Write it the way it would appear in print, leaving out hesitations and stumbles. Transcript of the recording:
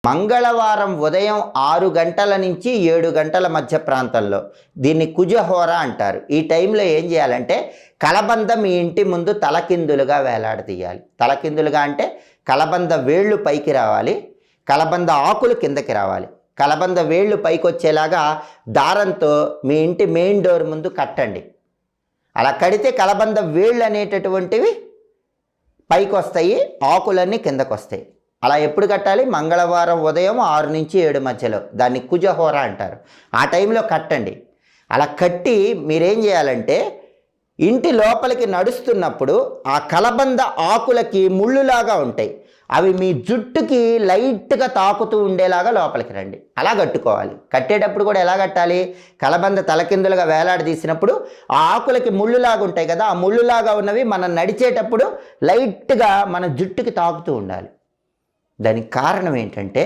మంగళవారం ఉదయం 6 గంటల నుంచి 7 గంటల మధ్య ప్రాంతంలో దీన్ని కుజహోర అంటారు. ఈ టైంలో ఏం చేయాలంటే కలబంద మీ ఇంటి ముందు తలకిందులుగా వేలాడదీయాలి. తలకిందులుగా అంటే కలబంద వేళ్ళు పైకి రావాలి, కలబంద ఆకులు కిందకి రావాలి. కలబంద వేళ్ళు పైకి వచ్చేలాగా దారంతో మీ ఇంటి మెయిన్ డోర్ ముందు కట్టండి. అలా కడితే కలబంద వేళ్ళు అనేటటువంటివి పైకి వస్తాయి, ఆకులన్నీ కిందకు వస్తాయి. అలా ఎప్పుడు కట్టాలి? మంగళవారం ఉదయం 6 నుంచి 7 మధ్యలో. దాన్ని కుజహోర అంటారు. ఆ టైంలో కట్టండి. అలా కట్టి మీరేం చేయాలంటే ఇంటి లోపలికి నడుస్తున్నప్పుడు ఆ కలబంద ఆకులకి ముళ్ళులాగా ఉంటాయి, అవి మీ జుట్టుకి లైట్గా తాకుతూ ఉండేలాగా లోపలికి రండి. అలా కట్టుకోవాలి. కట్టేటప్పుడు కూడా ఎలా కట్టాలి? కలబంద తలకిందులుగా వేలాడదీసినప్పుడు ఆ ఆకులకి ముళ్ళులాగా ఉంటాయి కదా, ఆ ముళ్ళులాగా ఉన్నవి మనం నడిచేటప్పుడు లైట్గా మన జుట్టుకి తాకుతూ ఉండాలి. దానికి కారణం ఏంటంటే